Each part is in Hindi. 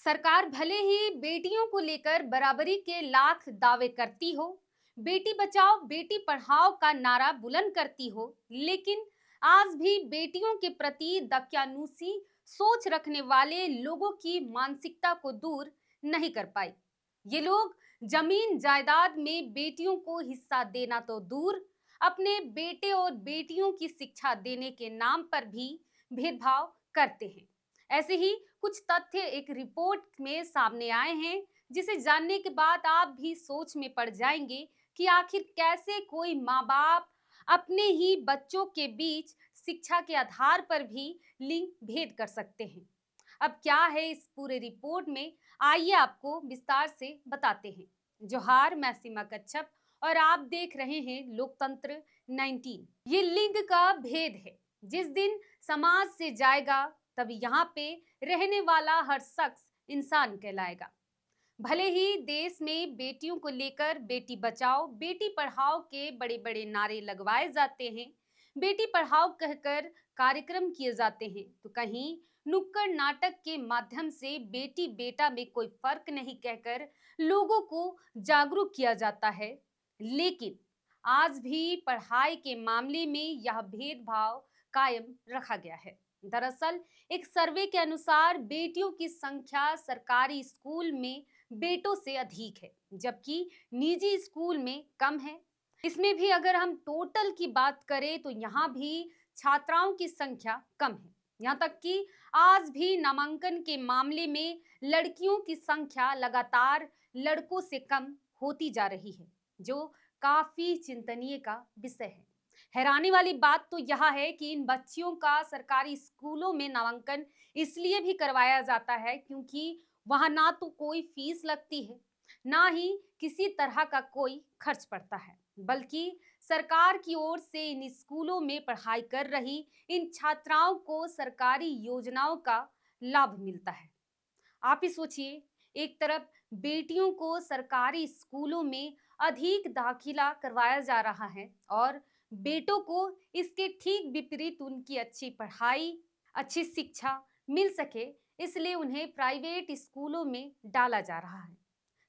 सरकार भले ही बेटियों को लेकर बराबरी के लाख दावे करती हो, बेटी बचाओ बेटी पढ़ाओ का नारा बुलंद करती हो, लेकिन आज भी बेटियों के प्रति दकियानूसी सोच रखने वाले लोगों की मानसिकता को दूर नहीं कर पाई। ये लोग जमीन जायदाद में बेटियों को हिस्सा देना तो दूर, अपने बेटे और बेटियों की शिक्षा देने के नाम पर भी भेदभाव करते हैं। ऐसे ही कुछ तथ्य एक रिपोर्ट में सामने आए हैं, जिसे जानने के बाद आप भी सोच में पड़ जाएंगे कि आखिर कैसे कोई माँ बाप अपने ही बच्चों के बीच शिक्षा के आधार पर भी लिंग भेद कर सकते हैं। अब क्या है इस पूरे रिपोर्ट में, आइए आपको विस्तार से बताते हैं। जोहार, मैं सीमा कच्छप और आप देख रहे हैं लोकतंत्र 19। ये लिंग का भेद है। जिस दिन समाज से जाएगा तब यहाँ पे रहने वाला हर शख्स इंसान कहलाएगा। भले ही देश में बेटियों को लेकर बेटी बचाओ बेटी पढ़ाओ के बड़े बड़े नारे लगवाए जाते हैं, बेटी पढ़ाओ कहकर कार्यक्रम किए जाते हैं, तो कहीं नुक्कड़ नाटक के माध्यम से बेटी बेटा में कोई फर्क नहीं कहकर लोगों को जागरूक किया जाता है। लेकिन आज भी पढ़ाई के मामले में यह भेदभाव कायम रखा गया है। दरअसल एक सर्वे के अनुसार बेटियों की संख्या सरकारी स्कूल में बेटों से अधिक है, जबकि निजी स्कूल में कम है। इसमें भी अगर हम टोटल की बात करें तो यहाँ भी छात्राओं की संख्या कम है। यहाँ तक कि आज भी नामांकन के मामले में लड़कियों की संख्या लगातार लड़कों से कम होती जा रही है, जो काफी चिंतनीय का विषय है। हैरानी वाली बात तो यह है कि इन बच्चियों का सरकारी स्कूलों में नामांकन इसलिए भी करवाया जाता है क्योंकि वहां ना तो कोई फीस लगती है, ना ही किसी तरह का कोई खर्च पड़ता है, बल्कि सरकार की ओर से इन स्कूलों में पढ़ाई कर रही इन छात्राओं को सरकारी योजनाओं का लाभ मिलता है। आप ही सोचिए, एक तरफ बेटियों को सरकारी स्कूलों में अधिक दाखिला करवाया जा रहा है और बेटों को इसके ठीक विपरीत उनकी अच्छी पढ़ाई, अच्छी शिक्षा मिल सके, इसलिए उन्हें प्राइवेट स्कूलों में डाला जा रहा है।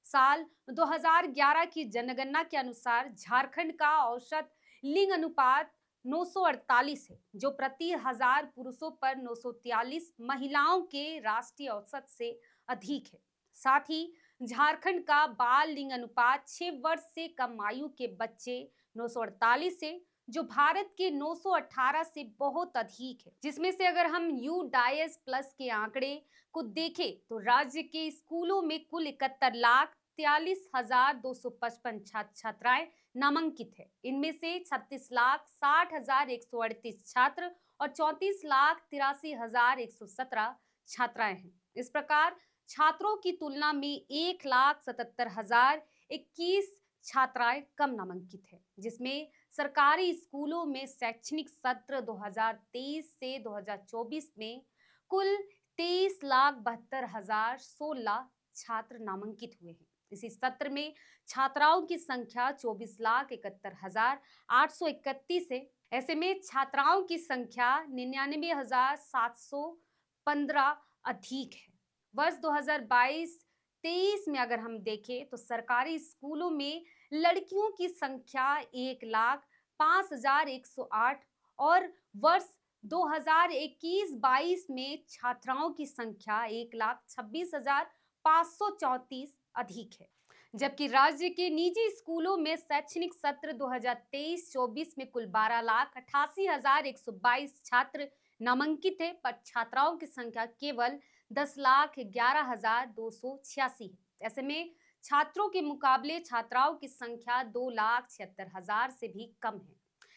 साल 2011 की जनगणना के अनुसार झारखंड का औसत लिंग अनुपात 948 है, जो प्रति हजार पुरुषों पर 943 महिलाओं के राष्ट्रीय औसत से अधिक है। साथ ही झारखंड का बाल लिंग अनुपात 6 वर्ष से कम आयु के बच्चे 948 है, जो भारत के 918 से बहुत अधिक है। जिसमें से अगर हम यू डायस प्लस के आंकड़े को देखें तो राज्य के स्कूलों में कुल 71,43,255 छात्र छात्राएं नामांकित है। इनमें से 36,60,138 छात्र और 34,83,117 छात्राएं हैं। इस प्रकार छात्रों की तुलना में 1,77,021 छात्राएं कम नामांकित है, जिसमें सरकारी स्कूलों में शैक्षणिक सत्र 2023 से 2024 में कुल 23,72,016 छात्र नामांकित हुए हैं। इसी सत्र में छात्राओं की संख्या 24,71,831 है। ऐसे में छात्राओं की संख्या 99,715 अधिक है। वर्ष 2022-23 में अगर हम देखें तो सरकारी स्कूलों में लड़कियों की संख्या 1,05,108 और वर्ष 2021-22 में छात्राओं की संख्या 1,26,534 अधिक है। जबकि राज्य के निजी स्कूलों में शैक्षणिक सत्र 2023-24 में कुल 12,88,122 छात्र नामांकित है, पर छात्राओं की संख्या केवल 10,11,286 है। ऐसे में छात्रों के मुकाबले छात्राओं की संख्या 2,76,000 से भी कम है।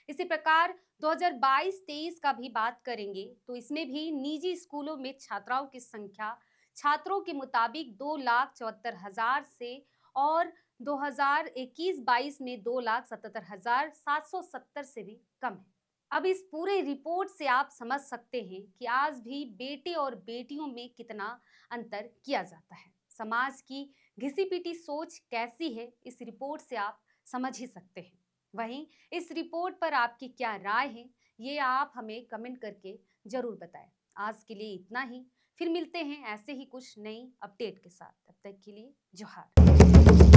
इसी प्रकार 2022-23 का भी बात करेंगे तो इसमें भी निजी स्कूलों में छात्राओं की संख्या छात्रों के मुताबिक 2,74,000 से और 2021-22 में 2,77,770 से भी कम है। अब इस पूरे रिपोर्ट से आप समझ सकते हैं कि आज भी बेटे और बेटियों में कितना अंतर किया जाता है। समाज की घिसी पिटी सोच कैसी है, इस रिपोर्ट से आप समझ ही सकते हैं। वहीं इस रिपोर्ट पर आपकी क्या राय है, ये आप हमें कमेंट करके जरूर बताएं। आज के लिए इतना ही। फिर मिलते हैं ऐसे ही कुछ नई अपडेट के साथ। तब तक के लिए जोहार।